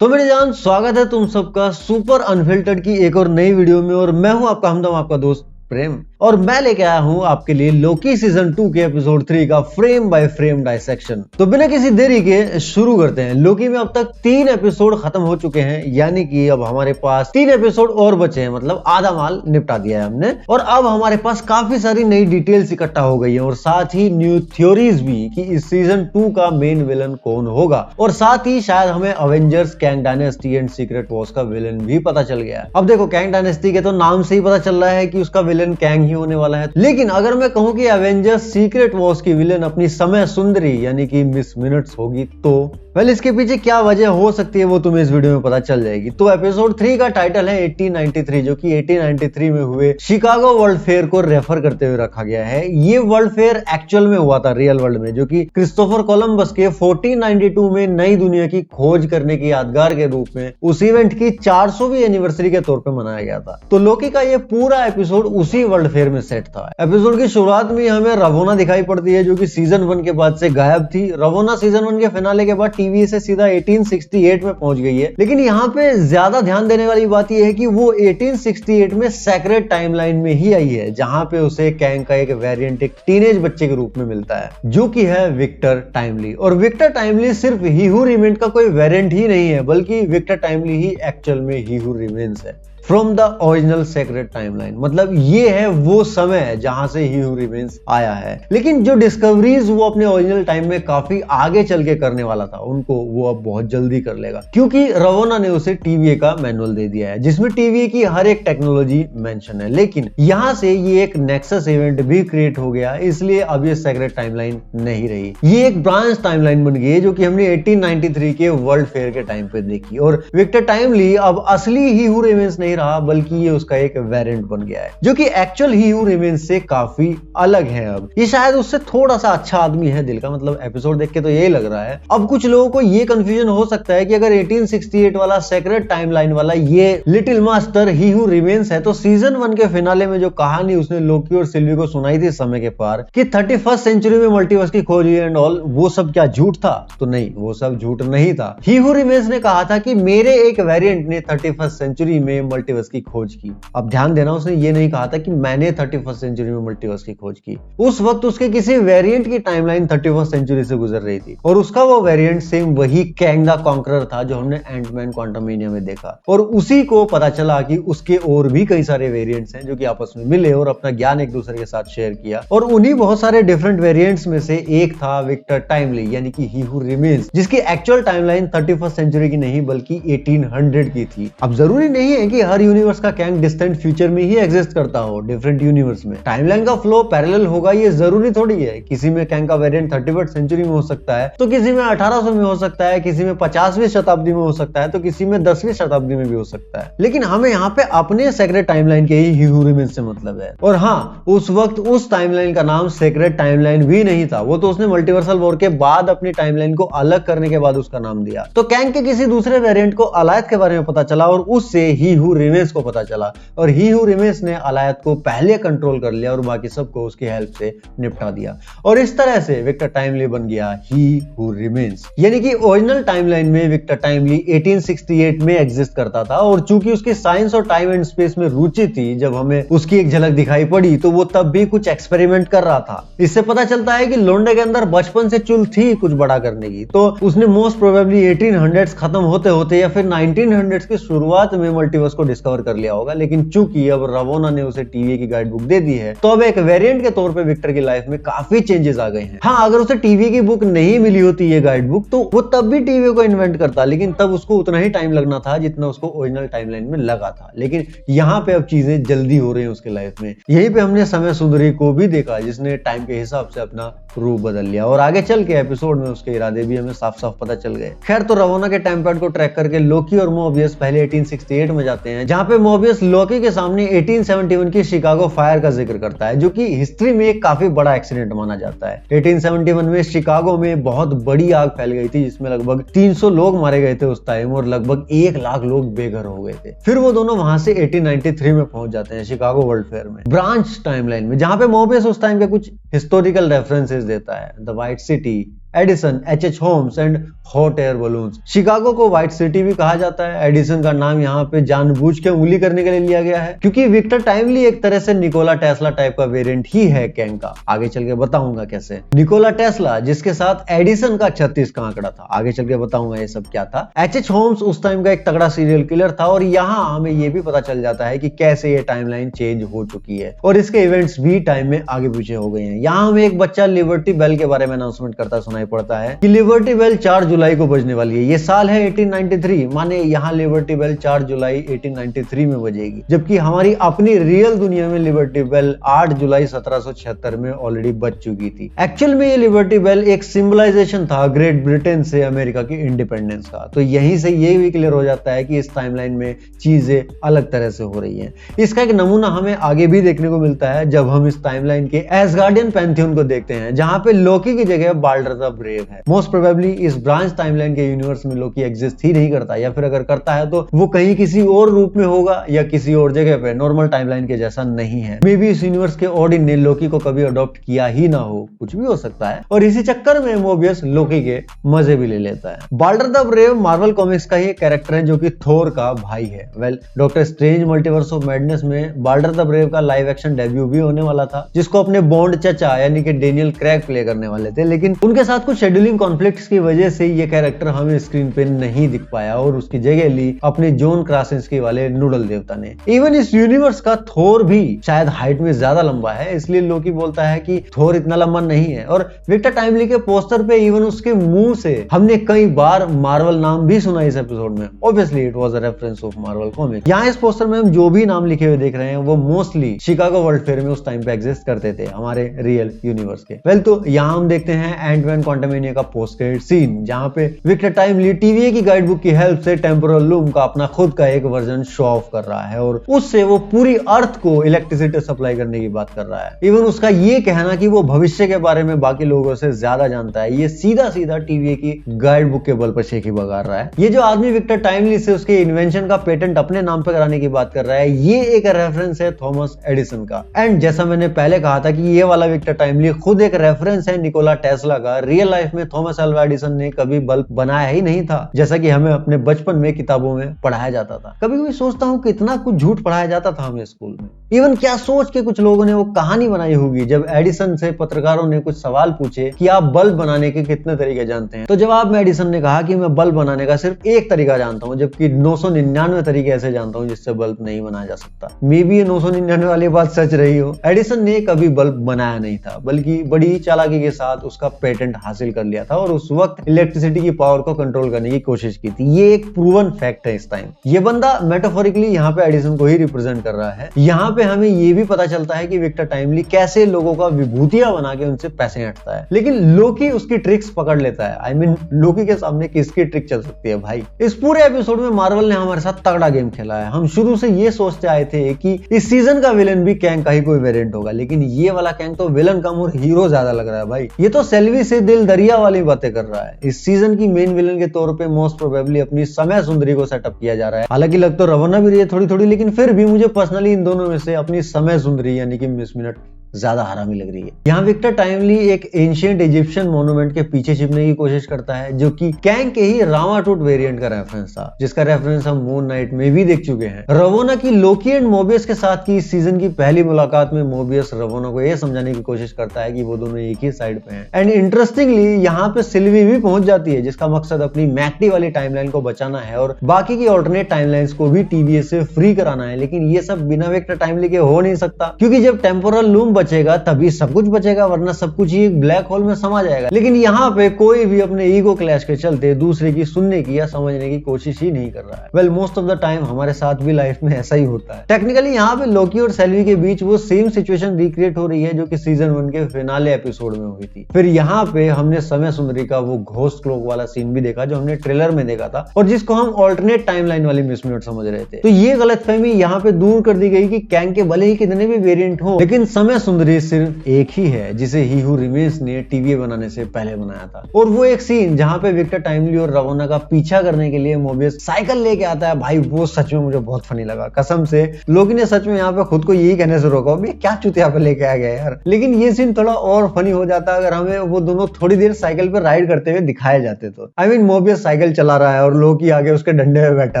तो मेरे जान, स्वागत है तुम सबका सुपर अनफिल्टर्ड की एक और नई वीडियो में। और मैं हूं आपका हमदम, आपका दोस्त प्रेम, और मैं लेके आया हूं आपके लिए लोकी सीजन 2 के एपिसोड 3 का फ्रेम बाय फ्रेम डाइसेक्शन। तो बिना किसी देरी के शुरू करते हैं। लोकी में अब तक 3 एपिसोड खत्म हो चुके हैं, यानी कि अब हमारे पास 3 एपिसोड और बचे हैं, मतलब आधा माल निपटा दिया है हमने। और अब हमारे पास काफी सारी नई डिटेल्स इकट्ठा हो गई है, और साथ ही न्यू थ्योरीज भी कि इस सीजन 2 का मेन विलन कौन होगा। और साथ ही शायद हमें Avengers, Kang dynasty and secret Wars का विलन भी पता चल गया है। अब देखो, कैंग डायनेस्टी के तो नाम से ही पता चल रहा है कि उसका विलन कैंग ही होने वाला है। लेकिन अगर मैं कहूं कि एवेंजर्स सीक्रेट वॉर्स की विलन अपनी समय सुंदरी यानी कि मिस मिनट्स होगी, तो वेल इसके पीछे क्या वजह हो सकती है वो तुम्हें इस वीडियो में पता चल जाएगी। तो एपिसोड 3 का टाइटल है 1893, जो कि 1893 में हुए शिकागो वर्ल्ड फेयर को रेफर करते हुए रखा गया है। ये वर्ल्ड फेयर एक्चुअल में हुआ था रियल वर्ल्ड में, जो कि क्रिस्टोफर कोलंबस के 1492 में नई दुनिया की खोज करने की यादगार के रूप में उस इवेंट की 400वीं एनिवर्सरी के तौर पर मनाया गया था। तो लोकी का ये पूरा एपिसोड उसी वर्ल्ड फेयर में सेट था। एपिसोड की शुरुआत में हमें रवोना दिखाई पड़ती है, जो कि सीजन 1 के बाद से गायब थी। रवोना सीजन 1 के फिनाले के बाद टीवी से सीधा 1868 में पहुंच गई है। लेकिन यहाँ पे ज्यादा ध्यान देने वाली बात यह है कि वो 1868 में सेक्रेट टाइमलाइन में ही आई है, जहां पे उसे कैंग का एक वेरिएंट एक टीनेज बच्चे के रूप में मिलता है, जो कि है विक्टर टाइमली। और विक्टर टाइमली सिर्फ ही हू रिमेन्स का कोई वेरिएंट ही नहीं है, बल्कि विक्टर टाइमली ही एक्चुअल में ही हू रिमेन्स है from the original sacred timeline. मतलब ये है वो समय जहां से ही हू रिमेन्स आया है। लेकिन जो डिस्कवरीज वो अपने ओरिजिनल टाइम में काफी आगे चल के करने वाला था, उनको वो अब बहुत जल्दी कर लेगा, क्योंकि रवोना ने उसे टीवीए का मैनुअल दे दिया है, जिसमें टीवीए की हर एक टेक्नोलॉजी मेंशन है। लेकिन यहां से ये एक नेक्सस इवेंट भी क्रिएट हो गया, इसलिए अब ये सेक्रेट टाइमलाइन नहीं रही। ये एक ब्रांच टाइमलाइन बन गई है, जो कि हमने 1893 के वर्ल्ड फेयर के टाइम पे देखी। और विक्टर टाइमली अब असली ही हू रिमेन्स नहीं रहा, बल्कि ये उसका एक वेरिएंट बन गया है, जो कि एक्चुअल ही हू रिमेन्स से काफी अलग है। अब ये शायद उससे थोड़ा सा अच्छा आदमी है दिल का, मतलब एपिसोड देख के तो यही लग रहा है। अब कुछ लोगों को ये कंफ्यूजन हो सकता है कि अगर 1868 वाला सेक्रेट टाइमलाइन वाला ये little master he who remains है, तो सीजन 1 के फिनाले में जो कहानी उसने लोकी और सिल्वी को सुनाई थी समय के पार कि 31st सेंचुरी में मल्टीवर्स की खोज हुई एंड ऑल, वो सब क्या झूठ था? तो नहीं, वो सब झूठ नहीं था। ही हू रिमेन्स ने कहा था कि मेरे एक वेरिएंट ने 31st सेंचुरी में मल्टीवर्स की खोज की। अब ध्यान देना, उसने ये नहीं कहा था कि मैंने 31st सेंचुरी में मल्टीवर्स की खोज की। उस वक्त उसके किसी वेरिएंट की टाइमलाइन 31st सेंचुरी से गुजर रही थी, और उसका वो वेरिएंट सेम वही कैंग द कॉन्करर था जो हमने एंटमैन क्वांटममेनिया में देखा। और उसी को पता चला कि उसके और भी कई सारे वेरिएंट्स हैं, जो कि आपस में मिले और अपना ज्ञान एक दूसरे के साथ शेयर किया। और उन्हीं बहुत सारे डिफरेंट वेरिएंट्स में से एक था विक्टर टाइमली, यानी कि ही हू रिमेन्स, जिसकी एक्चुअल टाइमलाइन 31st सेंचुरी की नहीं बल्कि 1800 की थी। अब जरूरी नहीं है कि हर यूनिवर्स का कैंग डिस्टेंट फ्यूचर में ही एग्जिस्ट करता हो। डिफरेंट यूनिवर्स में टाइमलाइन का फ्लो पैरेलल होगा, ये जरूरी थोड़ी है। किसी में कैंग का वेरिएंट 31st सेंचुरी में हो सकता है, तो किसी में 1800 में हो सकता है, किसी में 50वीं शताब्दी में हो सकता है, तो किसी में 10वीं शताब्दी में भी हो सकता है। लेकिन हमें यहाँ पे अपने सेक्रेट टाइमलाइन के ही हू रिमेन्स से मतलब है। और हाँ, उस वक्त उस टाइमलाइन का नाम सेक्रेट टाइमलाइन भी नहीं था, वो तो उसने मल्टीवर्सल वॉर के बाद अपनी टाइमलाइन को अलग करने के बाद उसका नाम दिया। तो कैंग के किसी दूसरे वेरिएंट को अलायत के बारे में पता चला, और उससे ही हू रिमेन्स को पता चला, और ही हू रिमेन्स ने अलायत को पहले कंट्रोल कर लिया और बाकी सबको उसकी हेल्प से निपटा दिया। और इस तरह से विक्टर टाइमली बन गया ही हू रिमेन्स। यानी कि ओरिजिनल टाइमलाइन में विक्टर टाइमली 1868 में एग्जिस्ट करता था, और चूंकि उसकी साइंस और टाइम एंड स्पेस में रुचि थी, जब हमें उसकी एक झलक दिखाई पड़ी तो वो तब भी कुछ एक्सपेरिमेंट कर रहा था। इससे पता चलता है कि लोंडे के अंदर बचपन से चुल थी कुछ बड़ा करने की। तो उसने मोस्ट प्रोबेबली 1800s खत्म होते होते या फिर 1900s की शुरुआत में मल्टीवर्स को डिस्कवर कर लिया होगा। लेकिन चूंकि अब रवोना ने उसे टीवीए की गाइड बुक दे दी है, तो अब एक वेरिएंट के तौर पे विक्टर की लाइफ में काफी चेंजेस आ गए हैं। हाँ, अगर उसे टीवीए की बुक नहीं मिली होती ये गाइड बुक, तो वो तब भी टीवीए को इन्वेंट करता, लेकिन तब उसको उतना ही टाइम लगना था जितना उसको ओरिजिनल टाइमलाइन में लगा था। लेकिन यहाँ पे अब चीजें जल्दी हो रही है उसके लाइफ में। यहीं पे हमने समय सुंदरी को भी देखा, जिसने टाइम के हिसाब से अपना रूप बदल लिया, और आगे चल के एपिसोड में उसके इरादे भी हमें साफ साफ पता चल गए। खैर, तो रवोना के टाइम पैड को ट्रैक करके लोकी और मोबियस पहले 1868 में जाते हैं, जहाँ पे मोबियस लोकी के सामने 1871 की शिकागो फायर का जिक्र करता है, जो कि हिस्ट्री में एक काफी बड़ा एक्सीडेंट माना जाता है। 1871 में शिकागो में बहुत बड़ी आग फैल गई थी, जिसमें लगभग 300 लोग मारे गए थे उस टाइम, और लगभग 1 लाख लोग बेघर हो गए थे। फिर वो दोनों वहां से 1893 में पहुंच जाते हैं शिकागो वर्ल्ड फेयर में, ब्रांच टाइमलाइन में, जहां पे मोबियस उस टाइम के कुछ हिस्टोरिकल रेफरेंसेस देता है। The white city, Edison, H homes and hot air balloons. Chicago को व्हाइट सिटी भी कहा जाता है। एडिसन का नाम यहाँ पे जानबूझ के उंगली करने के लिए लिया गया है क्योंकि विक्टर टाइमली एक तरह से निकोला टेस्ला टाइप का वेरिएंट ही है कैंग का। आगे चल के बताऊंगा कैसे। निकोला टेस्ला जिसके साथ एडिसन का 36 का आंकड़ा था, आगे चल के बताऊंगा ये सब क्या था। एच होम्स उस टाइम का एक तगड़ा सीरियल किलर था और यहाँ हमें ये भी पता चल जाता है कि कैसे ये टाइमलाइन चेंज हो चुकी है और इसके इवेंट्स भी टाइम में आगे पीछे हो गए हैं। यहाँ हमें एक बच्चा लिबर्टी बेल के बारे में अनाउंसमेंट करता सुनाई पड़ता है कि लिबर्टी बेल 4 जुलाई को बजने वाली है। ये साल है 1893, माने यहाँ लिबर्टी बेल 4 जुलाई 1893 में बजेगी, जबकि हमारी अपनी रियल दुनिया में लिबर्टी बेल 8 जुलाई 1776 में ऑलरेडी बज चुकी थी। एक्चुअल में ये लिबर्टी बेल एक सिंबलाइजेशन था ग्रेट ब्रिटेन से अमेरिका की इंडिपेंडेंस का। तो यहीं से ये भी क्लियर हो जाता है कि इस टाइमलाइन में चीजें अलग तरह से हो रही हैं। इसका एक नमूना हमें आगे भी देखने को मिलता है जब हम इस टाइमलाइन के एसगार्डियन पैंथियन को देखते हैं, जहां पे लोकी की जगह बाल्डर द ब्रेव है। मोस्ट प्रोबेबली इस ब्रांच टाइमलाइन के यूनिवर्स में लोकी एग्जिस्ट ही नहीं करता, या फिर अगर करता है तो वो कहीं किसी और रूप में होगा या किसी और जगह पे, नॉर्मल टाइमलाइन के जैसा नहीं है। मे बी इस यूनिवर्स के ऑडियंस ने लोकी को कभी अडॉप्ट किया ही ना हो, कुछ भी हो सकता है, और इसी चक्कर में मोबियस लोकी के मजे भी ले लेता है। Balder the brave Marvel Comics का ही कैरेक्टर है जो कि थोर का भाई है। Well, doctor strange multiverse of madness में बाल्डर द ब्रेव का लाइव एक्शन डेब्यू भी होने वाला था, जिसको अपने बॉन्ड चचा यानी कि डेनियल क्रेग प्ले करने वाले थे, लेकिन उनके साथ कुछ शेड्यूलिंग कॉन्फ्लिक्ट्स की वजह से ये कैरेक्टर हमें स्क्रीन पे नहीं दिख पाया और उसकी जगह ली अपने जॉन क्रासिंस्की वाले नूडल देवता ने। इवन इस यूनिवर्स का थोर भी शायद हाइट में ज्यादा लंबा है, इसलिए लोकी बोलता है कि थोर इतना लंबा नहीं है। और विक्टर टाइमली के पोस्टर पे इवन उसके मुंह से हमने कई बार मार्वल नाम भी सुना इस एपिसोड में। Obviously it was a reference of Marvel comic. यहाँ इस पोस्टर में हम जो भी नाम लिखे हुए देख रहे हैं वो मोस्टली शिकागो वर्ल्ड फेयर में उस टाइम पे एग्जिस्ट करते थे हमारे रियल यूनिवर्स के। वेल, तो यहाँ हम देखते हैं एंटमैन क्वांटमेनिया का पोस्ट क्रेडिट सीन, जहाँ पे विक्टर टाइमली टीवीए की गाइड बुक की हेल्प से टेम्पोरल लूम का अपना खुद का एक वर्जन शो ऑफ कर रहा है और उससे वो पूरी अर्थ को इलेक्ट्रिसिटी सप्लाई करने की बात कर रहा है। इवन उसका ये कहना कि वो भविष्य के बारे में बाकी लोगों से ज्यादा जानता है, ये सीधा सीधा टीवीए की गाइड बुक के बल पर शेखी बगार रहा है। ये जो आदमी विक्टर टाइमली से उसके इन्वेंशन का पेटेंट अपने नाम पे कराने की बात कर रहा है, ये एक रेफरेंस है थॉमस एडिसन का। एंड जैसा मैंने पहले कहा था कि ये वाला विक्टर टाइमली खुद एक रेफरेंस है निकोला टेस्ला का। रियल लाइफ में थॉमस अल्वा एडिसन ने कभी बल्ब बनाया ही नहीं था, जैसा कि हमें अपने बचपन में किताबों में पढ़ाया जाता था। कभी कभी सोचता हूँ कितना कुछ झूठ पढ़ाया जाता था हमें स्कूल में। इवन क्या सोच के कुछ लोगों ने वो कहानी बनाई होगी जब एडिसन से पत्रकारों ने कुछ सवाल पूछे कि आप बल्ब बनाने के कितने तरीके जानते हैं, तो जवाब में एडिसन ने कहा कि मैं बल्ब बनाने का सिर्फ एक तरीका जानता हूँ, जबकि 999 तरीके ऐसे जानता हूँ जिससे बल्ब नहीं बनाया जा सकता। मे बी ये 999 वाली बात सच रही हो। एडिसन ने कभी बल्ब बनाया नहीं था, बल्कि बड़ी चालाकी के साथ उसका पेटेंट हासिल कर लिया था और उस वक्त इलेक्ट्रिसिटी की पावर को कंट्रोल करने की कोशिश की थी। ये एक प्रूवन फैक्ट है इस टाइम। ये बंदा मेटाफोरिकली यहाँ पे एडिसन को ही रिप्रेजेंट कर रहा है। यहाँ पे हमें ये भी पता चलता है कि विक्टर टाइमली कैसे लोगों का विभूतियां बना के उनसे पैसे हटता है, लेकिन लोकी उसकी ट्रिक्स पकड़ लेता है। आई मीन लोकी के सामने किसकी ट्रिक चल सकती है भाई। इस पूरे एपिसोड में मार्वल ने हमारे साथ तगड़ा गेम खेला है। हम शुरू से ये सोचते आए थे कि इस सीजन का विलन भी कैंग का ही कोई वेरिएंट होगा, लेकिन ये वाला कैंग तो विलन कम और हीरो ज्यादा लग रहा है भाई। ये तो सेल्वी से दिल दरिया वाली बातें कर रहा है। इस सीजन की मेन विलन के तौर पे मोस्ट प्रोबेबली अपनी समय सुंदरी को सेटअप किया जा रहा है। हालांकि लग तो रवना भी रही है थोड़ी थोड़ी, लेकिन फिर भी मुझे पर्सनली इन दोनों में से अपनी समय सुंदरी यानी कि मिस मिनट ज्यादा हरामी लग रही है। यहाँ विक्टर टाइमली एक एंशिएंट इजिप्शियन मोन्यूमेंट के पीछे छिपने की कोशिश करता है, जो कि कैंग के ही रामाटूट वेरिएंट का रेफरेंस था, जिसका रेफरेंस हम मून नाइट में भी देख चुके हैं। रवोना की लोकी एंड मोबियस के साथ की इस सीजन की पहली मुलाकात में मोबियस रवोना को यह समझाने की कोशिश करता है कि वो दोनों एक ही साइड पे हैं। एंड इंटरेस्टिंगली यहाँ पे सिल्वी भी पहुंच जाती है, जिसका मकसद अपनी मैकडी वाली टाइमलाइन को बचाना है और बाकी की ऑल्टरनेट टाइमलाइंस को भी टीवीएस से फ्री कराना है। लेकिन ये सब बिना विक्टर टाइमली के हो नहीं सकता, क्योंकि जब टेम्पोरल लूम बचेगा तभी सब कुछ बचेगा, वरना सब कुछ ही एक ब्लैक होल में समा जाएगा। लेकिन यहाँ पे कोई भी अपने ईगो क्लैश के चलते दूसरे की सुनने की या समझने की कोशिश ही नहीं कर रहा है। Well, most of the time हमारे साथ भी लाइफ में ऐसा ही होता है। टेक्निकली यहाँ पे लोकी और सेल्वी के बीच वो सेम सिचुएशन रिक्रिएट हो रही है जो कि सीजन 1 के फिनाले एपिसोड में हुई थी। फिर यहाँ पे हमने समय सुंदरी का वो घोस्ट क्लॉक वाला सीन भी देखा जो हमने ट्रेलर में देखा था और जिसको हम ऑल्टरनेट टाइमलाइन वाली मिस मिनट समझ रहे थे। तो ये गलतफहमी यहाँ पे दूर कर दी गई कि कैंग के भले ही कितने भी वेरिएंट हो, लेकिन समय सुंदरी सिर्फ एक ही है जिसे ही हू रिमेन्स ने टीवीए बनाने से पहले बनाया था, और वो एक सीन जहां पे विक्टर टाइमली और रवोना का पीछा करने के लिए मोबियस साइकिल लेके आता है, भाई वो सच में मुझे बहुत फनी लगा कसम से। लोग ने सच में यहाँ पे खुद को यही कहने से रोका, भाई क्या चुतिया पे लेके आ गया यार। लेकिन ये सीन थोड़ा और फनी हो जाता अगर हमें वो दोनों थोड़ी देर साइकिल पे राइड करते हुए दिखाए जाते तो। आई मीन मोबियस साइकिल चला रहा है और लोकी आगे उसके डंडे में बैठा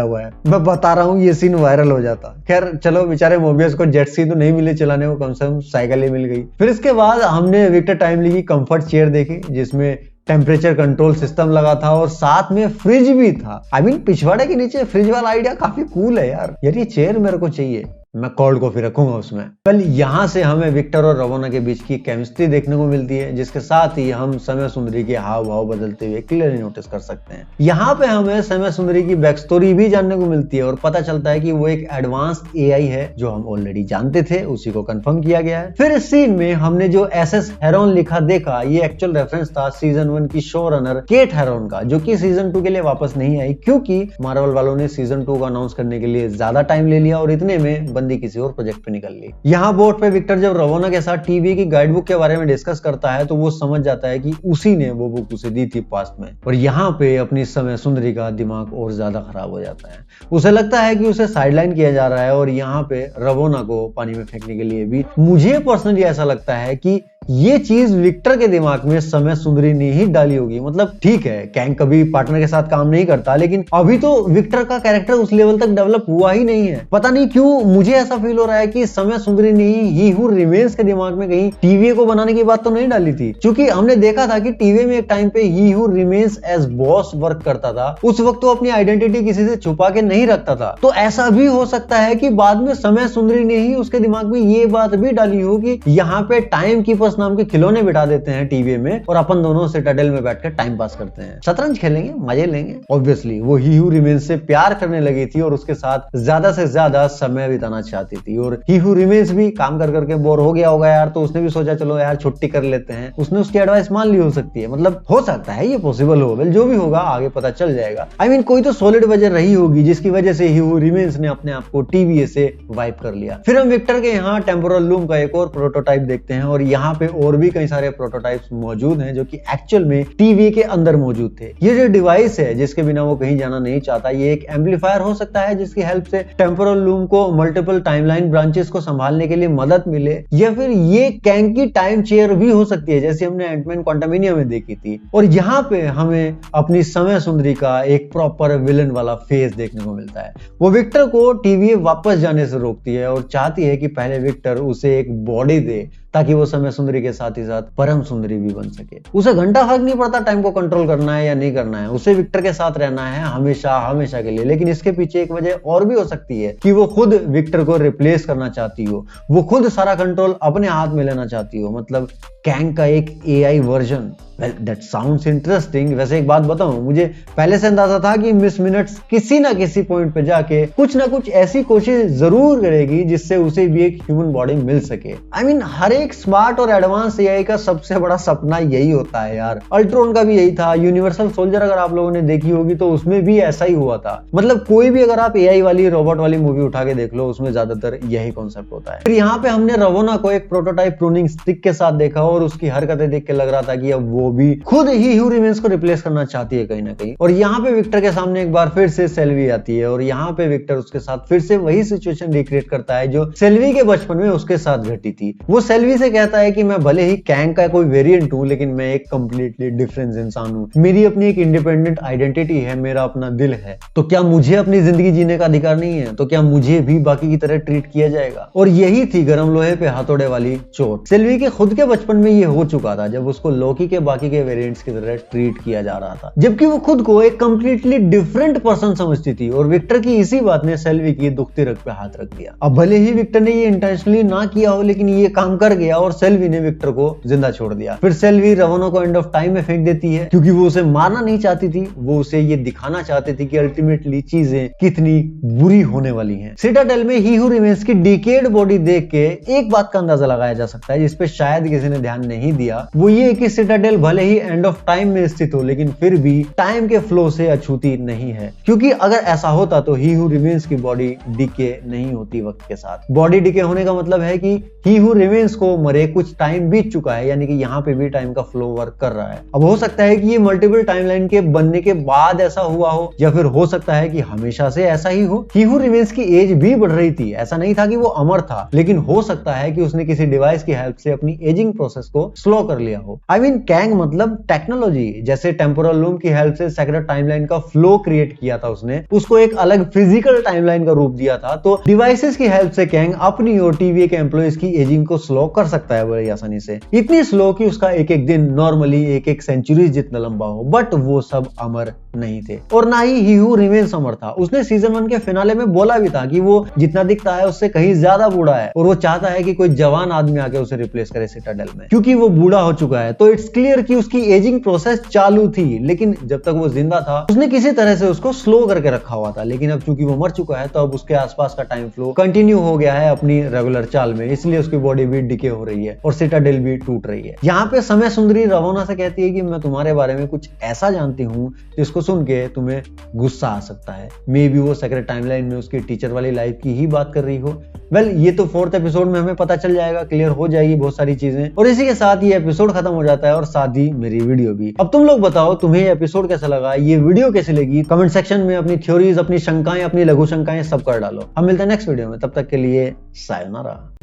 हुआ है, मैं बता रहा हूँ ये सीन वायरल हो जाता। खैर चलो, बेचारे मोबियस को जेट सी तो नहीं मिले चलाने को, कम से कम साइकिल ही मिल गई। फिर इसके बाद हमने विक्टर टाइमली की कंफर्ट चेयर देखी जिसमें टेम्परेचर कंट्रोल सिस्टम लगा था और साथ में फ्रिज भी था। आई मीन पिछवाड़े के नीचे फ्रिज वाला आइडिया काफी कूल है यार ये चेयर मेरे को चाहिए, मैं कॉल्ड कॉफी रखूंगा उसमें। कल यहाँ से हमें विक्टर और रवोना के बीच की केमिस्ट्री देखने को मिलती है, जिसके साथ ही हम समय सुंदरी के हाव भाव बदलते हुए क्लियरली नोटिस कर सकते हैं। यहाँ पे हमें समय सुंदरी की बैक स्टोरी भी जानने को मिलती है और पता चलता है कि वो एक एडवांस्ड एआई है, जो हम ऑलरेडी जानते थे, उसी को कंफर्म किया गया है। फिर इस सीन में हमने जो एसएस हेरोन लिखा देखा, ये एक्चुअल रेफरेंस था सीजन 1 की शो रनर केट हेरोन का, जो कि सीजन 2 के लिए वापस नहीं आई क्योंकि मार्वल वालों ने सीजन 2 का अनाउंस करने के लिए ज्यादा टाइम ले लिया और इतने में बंदी किसी और प्रोजेक्ट पे निकल ली। यहाँ बोर्ड पे विक्टर जब रवोना के साथ टीवी की गाइड बुक के बारे में डिस्कस करता है तो वो समझ जाता है कि उसी ने वो बुक उसे दी थी पास्ट में, और यहाँ पे अपनी समय सुंदरी का दिमाग और ज्यादा खराब हो जाता है। उसे लगता है कि उसे साइडलाइन किया जा रहा है और यहाँ पे रवोना को पानी में फेंकने के लिए भी मुझे पर्सनली ऐसा लगता है कि ये चीज विक्टर के दिमाग में समय सुंदरी ने ही डाली होगी। मतलब ठीक है, कैंग कभी पार्टनर के साथ काम नहीं करता, लेकिन अभी तो विक्टर का कैरेक्टर उस लेवल तक डेवलप हुआ ही नहीं है। पता नहीं क्यों मुझे ऐसा फील हो रहा है कि समय सुंदरी ने ही हू रिमेन्स के दिमाग में कहीं टीवीए को बनाने की बात तो नहीं डाली थी, क्योंकि हमने देखा था कि टीवीए में एक टाइम पे ही who remains as boss work करता था। उस वक्त तो अपनी आइडेंटिटी किसी से छुपा के नहीं रखता था, तो ऐसा भी हो सकता है कि बाद में समय सुंदरी ने ही उसके दिमाग में ये बात भी डाली हो कि यहाँ पे टाइम कीपर्स नाम के खिलौने बिठा देते हैं टीवी में और अपन दोनों सिटाडेल में बैठकर टाइम पास करते हैं, शतरंज खेलेंगे, मजे लेंगे। ऑब्वियसली वो ही हू रिमेन्स से प्यार करने लगी थी और उसके साथ ज्यादा से ज्यादा समय बिताना चाहती थी, और ही हू रिमेन्स भी काम कर करके बोर हो गया होगा यार, तो उसने भी सोचा चलो यार छुट्टी कर लेते हैं। उसने उसकी एडवाइस मान ली हो सकती है, मतलब हो सकता है ये पॉसिबल हो, जो भी होगा आगे पता चल जाएगा। आई मीन कोई तो सॉलिड वजह रही होगी जिसकी वजह से ही हू रिमेन्स ने अपने आप को टीवीए से वाइप कर लिया। फिर हम विक्टर के यहाँ टेम्पोरल लूम का एक और प्रोटोटाइप देखते हैं और यहाँ पे और भी कई सारे प्रोटोटाइप्स मौजूद हैं जो कि एक्चुअल में टीवी के अंदर मौजूद थे। ये जो डिवाइस है जिसके बिना वो कहीं जाना नहीं चाहता, ये एक एम्पलीफायर हो सकता है जिसकी हेल्प से टेम्पोरल लूम को मल्टीपल टाइमलाइन ब्रांचेस को संभालने के लिए मदद मिले, या फिर ये कैंग की टाइम चेयर भी हो सकती है जैसे हमने एंटमैन क्वांटमेनिया में देखी थी। और यहाँ पे हमें अपनी समय सुंदरी का एक प्रॉपर विलन वाला फेस देखने को मिलता है। वो विक्टर को टीवी वापस जाने से रोकती है और चाहती है कि पहले विक्टर उसे एक बॉडी दे ताकि वो समय सुंदरी के साथ ही साथ परम सुंदरी भी बन सके। उसे घंटा फर्क नहीं पड़ता टाइम को कंट्रोल करना है या नहीं करना है, उसे विक्टर के साथ रहना है हमेशा हमेशा के लिए। लेकिन इसके पीछे एक वजह और भी हो सकती है कि वो खुद विक्टर को रिप्लेस करना चाहती हो, वो खुद सारा कंट्रोल अपने हाथ में लेना चाहती हो, मतलब कैंग का एक AI version. Well that sounds interesting. वैसे एक बात बताऊं, मुझे पहले से अंदाजा था कि मिस मिनट्स किसी ना किसी पॉइंट पे जाके कुछ ना कुछ ऐसी कोशिश जरूर करेगी जिससे उसे भी एक ह्यूमन बॉडी मिल सके। आई मीन हर एक स्मार्ट और एडवांस एआई का सबसे बड़ा सपना यही होता है यार। अल्ट्रॉन का भी यही था, यूनिवर्सल सोल्जर अगर आप लोगों ने देखी होगी तो उसमें भी ऐसा ही हुआ था। मतलब कोई भी अगर आप एआई वाली रोबोट वाली मूवी उठा के देख लो, उसमें ज्यादातर यही कॉन्सेप्ट होता है। फिर यहाँ पे हमने रवोना को एक प्रोटोटाइप प्रूनिंग स्टिक के साथ देखा और उसकी हरकतें देख के लग रहा था कि अब वो भी खुद ही ह्यू रिमेन्स को रिप्लेस करना चाहती है कहीं ना कहीं। और यहाँ पे विक्टर के सामने एक बार फिर से सेल्वी आती है और यहाँ पे विक्टर उसके साथ फिर से वही सिचुएशन रिक्रिएट करता है जो सेल्वी के बचपन में उसके साथ घटी थी। वो सेल्वी से कहता है कि मैं भले ही कैंग का कोई वेरिएंट हूँ, लेकिन मैं एक कंप्लीटली डिफरेंट इंसान हूँ, मेरी अपनी एक इंडिपेंडेंट आइडेंटिटी है, मेरा अपना दिल है, तो क्या मुझे अपनी जिंदगी जीने का अधिकार नहीं है? तो क्या मुझे भी बाकी की तरह ट्रीट किया जाएगा? और यही थी गरम लोहे पे हाथोड़े वाली चोट। सेल्वी के खुद के बचपन में ये हो चुका था जब उसको लोकी के बाकी के वेरिएंट्स की तरह ट्रीट किया जा रहा था, जबकि वो खुद को एक कंप्लीटली डिफरेंट पर्सन समझती थी। और विक्टर की इसी बात ने सेल्वी की दुखती रग पे हाथ रख दिया। अब भले ही विक्टर ने ये इंटेंशनली ना किया हो, लेकिन ये काम कर गया और सेल्वी ने विक्टर को जिंदा छोड़ दिया। फिर सेल्वी रवोना को एंड ऑफ टाइम में फेंक देती है क्योंकि वो उसे मारना नहीं चाहती थी, वो उसे ये दिखाना चाहती थी कि अल्टीमेटली चीजें कितनी बुरी होने वाली हैं। सिटाडेल में ही हू रिमेन्स की डिकेड बॉडी देख के एक बात का अंदाजा लगाया जा सकता है जिसपे शायद किसी ने ध्यान नहीं दिया, वो ये कि सिटाडेल भले ही एंड ऑफ टाइम में स्थित हो, लेकिन फिर भी टाइम के फ्लो से अछूती नहीं है, क्योंकि अगर ऐसा होता तो ही हु रिमेन्स की बॉडी डिके नहीं होती वक्त के साथ। बॉडी डिके होने का मतलब है कि ही हु रिमेन्स को मरे कुछ टाइम बीत चुका है, यानी कि यहाँ पे भी टाइम का फ्लो वर्क कर रहा है। अब हो सकता है कि ये मल्टीपल टाइमलाइन के बनने के बाद ऐसा हुआ हो, या फिर हो सकता है कि हमेशा से ऐसा ही हो। ही हु रिमेन्स की एज भी बढ़ रही थी, ऐसा नहीं था कि वो अमर था, लेकिन हो सकता है कि उसने किसी डिवाइस की हेल्प से अपनी एजिंग प्रोसेस को स्लो कर लिया हो। आई मीन कैंग मतलब टेक्नोलॉजी, जैसे टेम्पोरल लूम की हेल्प से सेक्रेट टाइमलाइन का फ्लो क्रिएट किया था उसने, उसको एक अलग फिजिकल टाइमलाइन का रूप दिया था। तो डिवाइसेस की हेल्प से कैंग अपनी और टीवीए के एम्प्लॉइज की एजिंग को स्लो कर सकता है बड़ी आसानी से, इतनी स्लो कि उसका एक एक दिन नॉर्मली एक एक सेंचुरी जितना लंबा हो। बट वो सब अमर नहीं थे, और ना ही हु रिमेन्स अमर था। उसने सीजन 1 के फिनाले में बोला भी था कि वो जितना दिखता है उससे कहीं ज्यादा बूढ़ा है, और वो चाहता है कि कोई जवान आदमी आके उसे रिप्लेस करे सिटाडेल में, क्योंकि वो बूढ़ा हो चुका है। तो इट्स क्लियर कि उसकी एजिंग प्रोसेस चालू थी, लेकिन जब तक वो जिंदा था उसने किसी तरह से उसको स्लो करके रखा हुआ था। लेकिन अब चूंकि वो मर चुका है, तो अब उसके आसपास का टाइम फ्लो कंटिन्यू हो गया है अपनी रेगुलर चाल में, इसलिए उसकी बॉडी भी डिके हो रही है और सिटाडेल भी टूट रही है। यहाँ पे समय सुंदरी रवोना से कहती है कि मैं तुम्हारे बारे में कुछ ऐसा जानती हूँ जिसको सुन के तुम्हें गुस्सा आ सकता है। मे बी वो सेक्रेट टाइमलाइन में उसकी टीचर वाली लाइफ की ही बात कर रही हो। वेल, ये तो 4th एपिसोड में हमें पता चल जाएगा, क्लियर हो जाएगी बहुत सारी चीजें। और इसी के साथ ये एपिसोड खत्म हो जाता है, और साथ ही मेरी वीडियो भी। अब तुम लोग बताओ तुम्हें ये एपिसोड कैसा लगा, ये वीडियो कैसी लगी। कमेंट सेक्शन में अपनी थ्योरीज, अपनी शंकाएं, अपनी लघु शंकाएं सब कर डालो। हम मिलते हैं नेक्स्ट वीडियो में, तब तक के लिए सायोनारा।